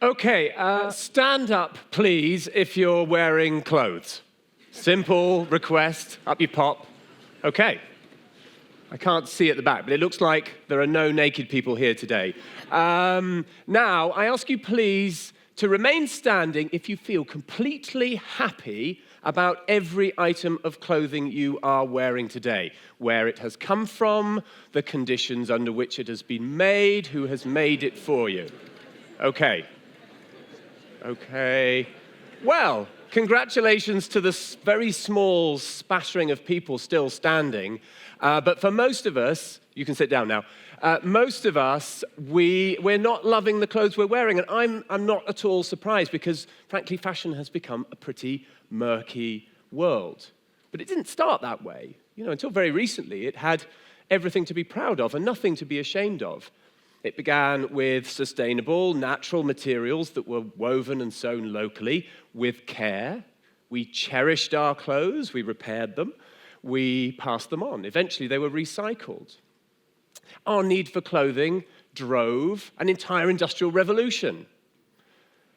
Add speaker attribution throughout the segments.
Speaker 1: Okay, stand up, please, if you're wearing clothes. Simple request, up you pop. Okay. I can't see at the back, but it looks like there are no naked people here today. Now, I ask you please to remain standing if you feel completely happy about every item of clothing you are wearing today, where it has come from, the conditions under which it has been made, who has made it for you. Okay. Well, congratulations to the very small spattering of people still standing. But for most of us, you can sit down now, most of us, we're not loving the clothes we're wearing. And I'm not at all surprised because, frankly, fashion has become a pretty murky world. But it didn't start that way. Until very recently, it had everything to be proud of and nothing to be ashamed of. It began with sustainable, natural materials that were woven and sewn locally with care. We cherished our clothes, we repaired them, we passed them on. Eventually, they were recycled. Our need for clothing drove an entire industrial revolution.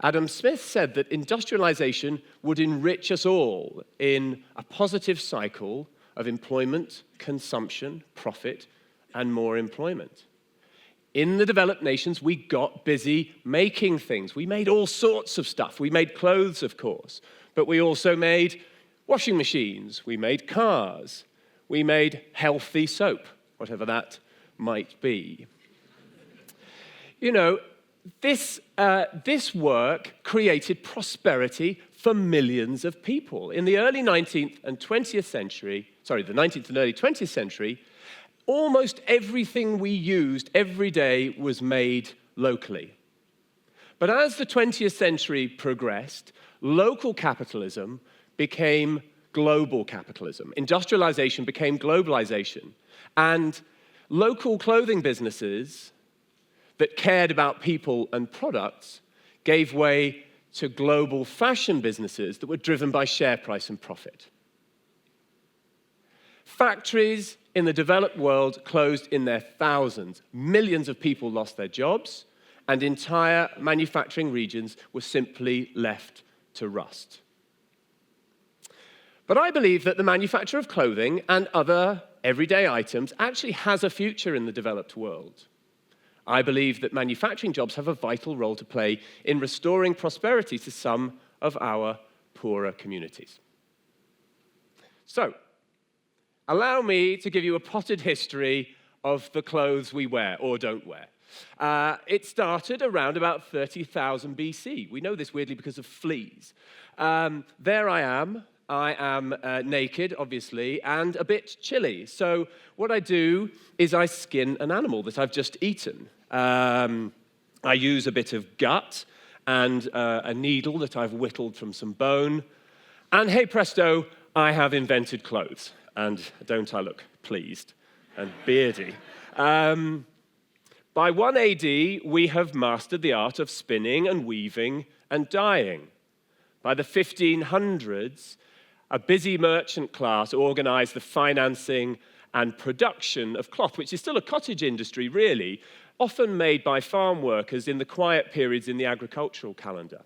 Speaker 1: Adam Smith said that industrialization would enrich us all in a positive cycle of employment, consumption, profit, and more employment. In the developed nations, we got busy making things. We made all sorts of stuff. We made clothes, of course, but we also made washing machines. We made cars. We made healthy soap, whatever that might be. This work created prosperity for millions of people. In the early 19th and 20th century, the 19th and early 20th century, almost everything we used every day was made locally. But as the 20th century progressed, local capitalism became global capitalism. Industrialization became globalization. And local clothing businesses that cared about people and products gave way to global fashion businesses that were driven by share price and profit. Factories in the developed world closed in their thousands. Millions of people lost their jobs, and entire manufacturing regions were simply left to rust. But I believe that the manufacture of clothing and other everyday items actually has a future in the developed world. I believe that manufacturing jobs have a vital role to play in restoring prosperity to some of our poorer communities. So, allow me to give you a potted history of the clothes we wear or don't wear. It started around about 30,000 BC. We know this weirdly because of fleas. There I am. I am naked, obviously, and a bit chilly. So what I do is I skin an animal that I've just eaten. I use a bit of gut and a needle that I've whittled from some bone. And hey presto, I have invented clothes. And don't I look pleased and beardy? By 1 AD, we have mastered the art of spinning and weaving and dyeing. By the 1500s, a busy merchant class organized the financing and production of cloth, which is still a cottage industry, really, often made by farm workers in the quiet periods in the agricultural calendar.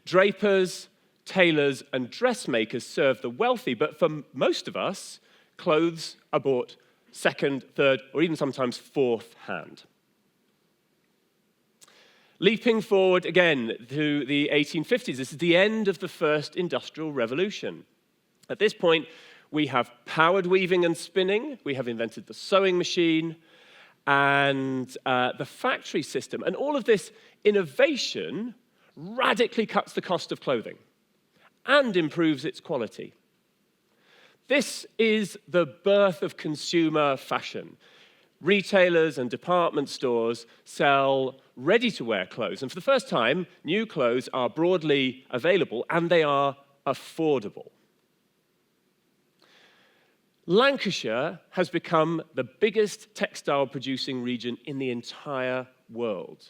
Speaker 1: Drapers, tailors, and dressmakers serve the wealthy, but for most of us, clothes are bought second, third, or even sometimes fourth hand. Leaping forward again to the 1850s, this is the end of the first industrial revolution. At this point, we have powered weaving and spinning, we have invented the sewing machine, and the factory system. And all of this innovation radically cuts the cost of clothing and improves its quality. This is the birth of consumer fashion. Retailers and department stores sell ready-to-wear clothes, and for the first time, new clothes are broadly available and they are affordable. Lancashire has become the biggest textile-producing region in the entire world.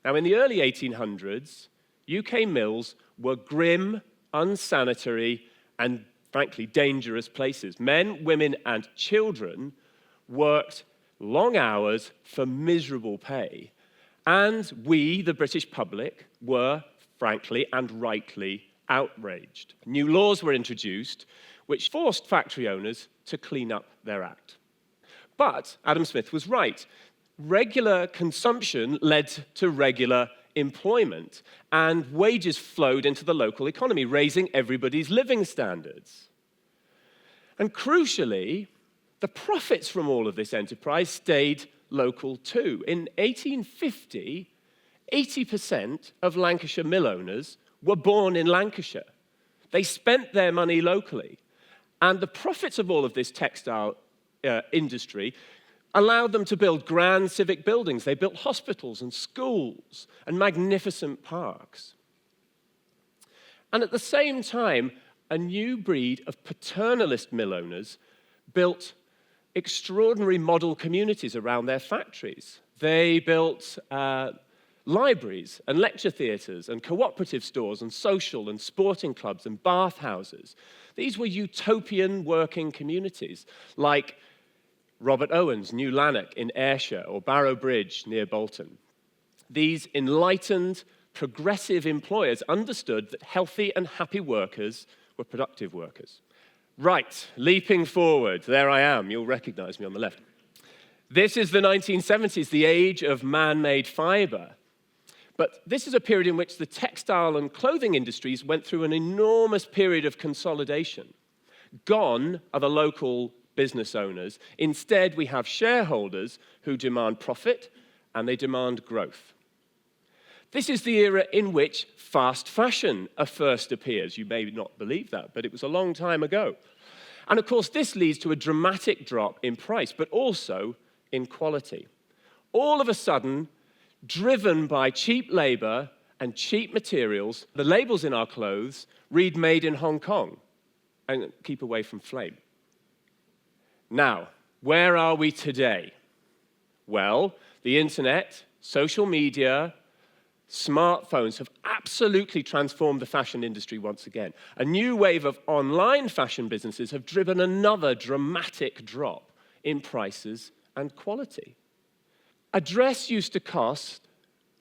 Speaker 1: Now, in the early 1800s, UK mills were grim, unsanitary, and frankly, dangerous places. Men, women, and children worked long hours for miserable pay. And we, the British public, were, frankly and rightly, outraged. New laws were introduced which forced factory owners to clean up their act. But Adam Smith was right. Regular consumption led to regular employment, and wages flowed into the local economy, raising everybody's living standards. And crucially, the profits from all of this enterprise stayed local too. In 1850, 80% of Lancashire mill owners were born in Lancashire. They spent their money locally. And the profits of all of this textile industry allowed them to build grand civic buildings. They built hospitals and schools and magnificent parks. And at the same time, a new breed of paternalist mill owners built extraordinary model communities around their factories. They built libraries and lecture theatres and cooperative stores and social and sporting clubs and bathhouses. These were utopian working communities like Robert Owen's New Lanark in Ayrshire or Barrow Bridge near Bolton. These enlightened, progressive employers understood that healthy and happy workers were productive workers. Right, leaping forward, there I am, you'll recognize me on the left. This is the 1970s, the age of man-made fiber. But this is a period in which the textile and clothing industries went through an enormous period of consolidation. Gone are the local business owners. Instead, we have shareholders who demand profit and they demand growth. This is the era in which fast fashion first appears. You may not believe that, but it was a long time ago. And of course, this leads to a dramatic drop in price, but also in quality. All of a sudden, driven by cheap labor and cheap materials, the labels in our clothes read "Made in Hong Kong" and keep away from flame. Now, where are we today? Well, the internet, social media, smartphones have absolutely transformed the fashion industry once again. A new wave of online fashion businesses have driven another dramatic drop in prices and quality. A dress used to cost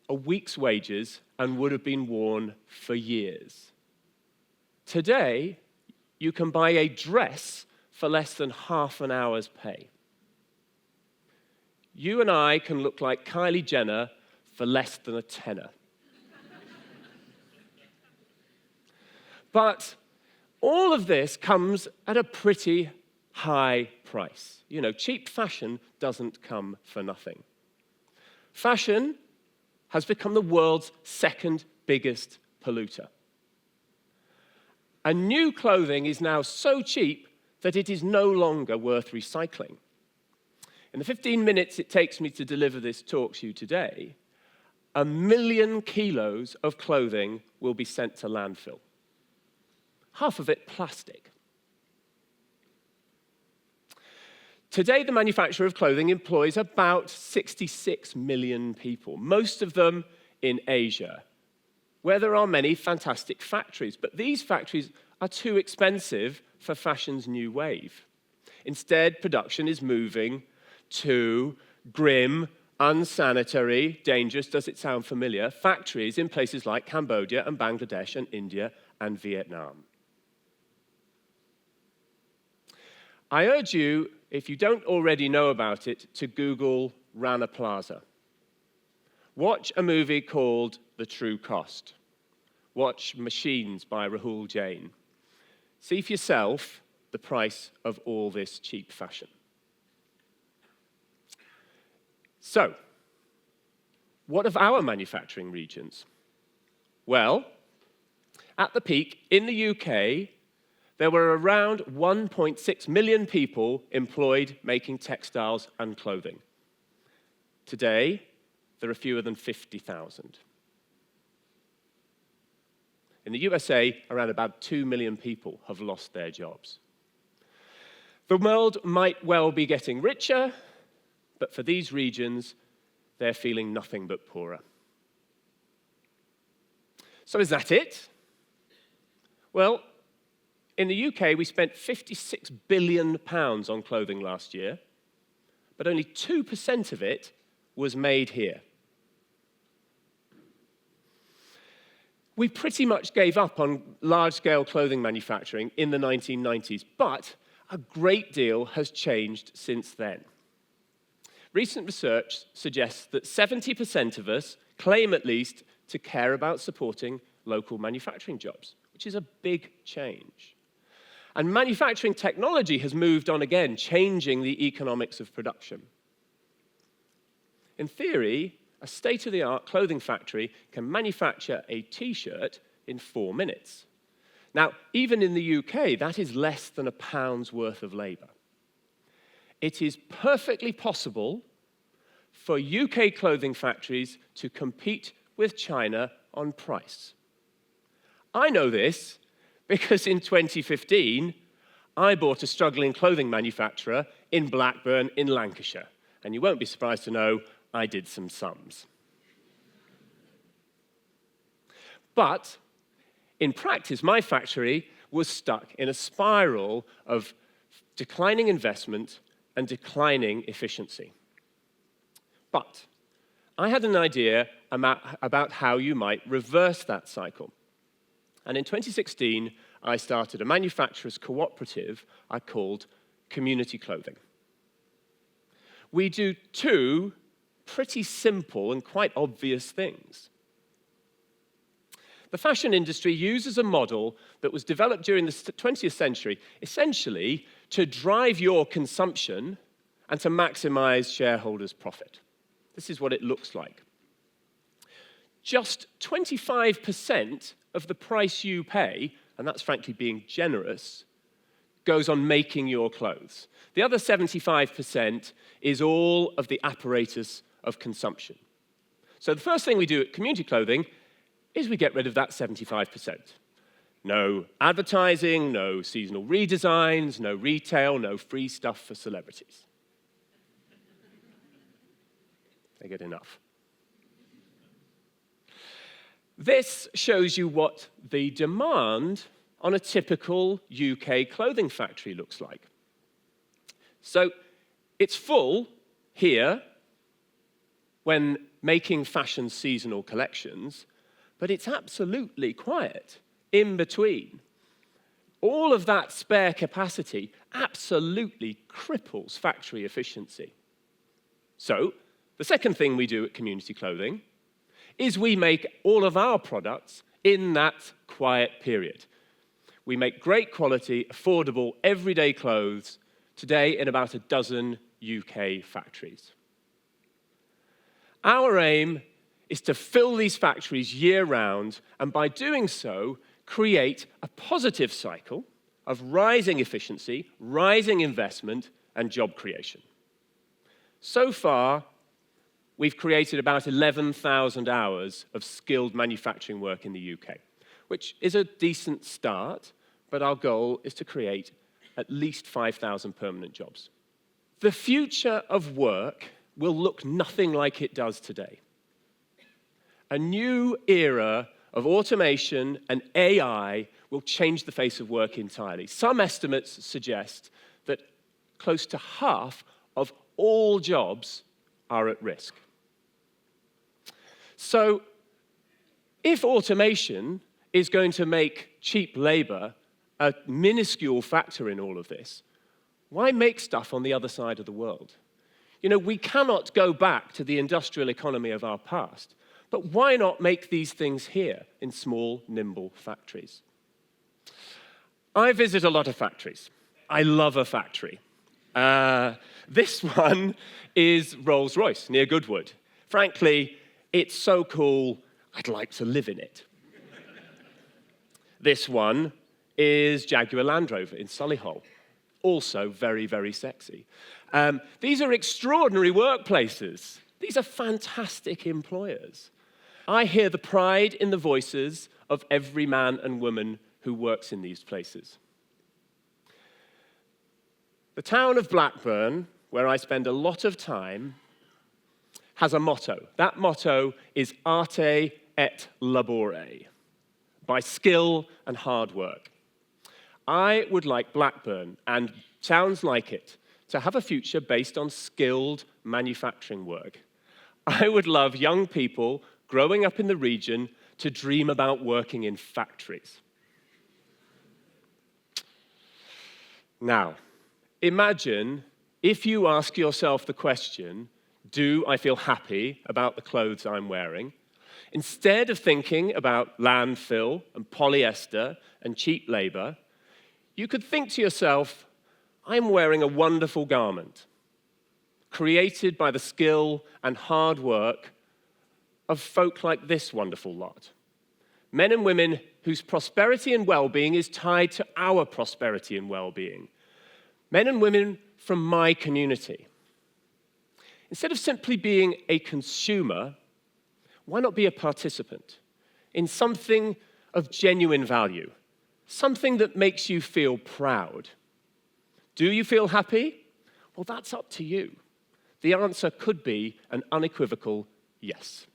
Speaker 1: a week's wages and would have been worn for years. Today, you can buy a dress for less than half an hour's pay. You and I can look like Kylie Jenner for less than a tenner. But all of this comes at a pretty high price. You know, cheap fashion doesn't come for nothing. Fashion has become the world's second biggest polluter. And new clothing is now so cheap that it is no longer worth recycling. In the 15 minutes it takes me to deliver this talk to you today, 1 million kilos of clothing will be sent to landfill. Half of it plastic. Today, the manufacture of clothing employs about 66 million people, most of them in Asia, where there are many fantastic factories. But these factories are too expensive for fashion's new wave. Instead, production is moving to grim, unsanitary, dangerous, does it sound familiar, factories in places like Cambodia and Bangladesh and India and Vietnam. I urge you, if you don't already know about it, to Google Rana Plaza. Watch a movie called The True Cost. Watch Machines by Rahul Jain. See for yourself the price of all this cheap fashion. So, what of our manufacturing regions? Well, at the peak, in the UK, there were around 1.6 million people employed making textiles and clothing. Today, there are fewer than 50,000. In the USA, around about 2 million people have lost their jobs. The world might well be getting richer, but for these regions, they're feeling nothing but poorer. So is that it? Well, in the UK, we spent £56 billion on clothing last year, but only 2% of it was made here. We pretty much gave up on large-scale clothing manufacturing in the 1990s, but a great deal has changed since then. Recent research suggests that 70% of us claim at least to care about supporting local manufacturing jobs, which is a big change. And manufacturing technology has moved on again, changing the economics of production. In theory, a state-of-the-art clothing factory can manufacture a T-shirt in 4 minutes. Now, even in the UK, that is less than £1's worth of labor. It is perfectly possible for UK clothing factories to compete with China on price. I know this because in 2015, I bought a struggling clothing manufacturer in Blackburn in Lancashire. And you won't be surprised to know I did some sums. But in practice, my factory was stuck in a spiral of declining investment and declining efficiency. But I had an idea about how you might reverse that cycle. And in 2016, I started a manufacturers cooperative I called Community Clothing. We do 2 pretty simple and quite obvious things. The fashion industry uses a model that was developed during the 20th century, essentially to drive your consumption and to maximize shareholders' profit. This is what it looks like. Just 25% of the price you pay, and that's frankly being generous, goes on making your clothes. The other 75% is all of the apparatus of consumption. So the first thing we do at Community Clothing is we get rid of that 75%. No advertising, no seasonal redesigns, no retail, no free stuff for celebrities. They get enough. This shows you what the demand on a typical UK clothing factory looks like. So it's full here when making fashion seasonal collections, but it's absolutely quiet in between. All of that spare capacity absolutely cripples factory efficiency. So the second thing we do at Community Clothing is we make all of our products in that quiet period. We make great quality, affordable, everyday clothes today in about a dozen UK factories. Our aim is to fill these factories year-round, and by doing so, create a positive cycle of rising efficiency, rising investment, and job creation. So far, we've created about 11,000 hours of skilled manufacturing work in the UK, which is a decent start, but our goal is to create at least 5,000 permanent jobs. The future of work will look nothing like it does today. A new era of automation and AI will change the face of work entirely. Some estimates suggest that close to half of all jobs are at risk. So, if automation is going to make cheap labor a minuscule factor in all of this, why make stuff on the other side of the world? You know, we cannot go back to the industrial economy of our past, but why not make these things here in small, nimble factories? I visit a lot of factories. I love a factory. This one is Rolls-Royce near Goodwood. Frankly, it's so cool, I'd like to live in it. This one is Jaguar Land Rover in Solihull. Also very, very sexy. These are extraordinary workplaces. These are fantastic employers. I hear the pride in the voices of every man and woman who works in these places. The town of Blackburn, where I spend a lot of time, has a motto. That motto is arte et labore, by skill and hard work. I would like Blackburn, and towns like it, to have a future based on skilled manufacturing work. I would love young people growing up in the region to dream about working in factories. Now, imagine if you ask yourself the question, do I feel happy about the clothes I'm wearing? Instead of thinking about landfill and polyester and cheap labor, you could think to yourself, I'm wearing a wonderful garment, created by the skill and hard work of folk like this wonderful lot. Men and women whose prosperity and well-being is tied to our prosperity and well-being. Men and women from my community. Instead of simply being a consumer, why not be a participant in something of genuine value, something that makes you feel proud? Do you feel happy? Well, that's up to you. The answer could be an unequivocal yes.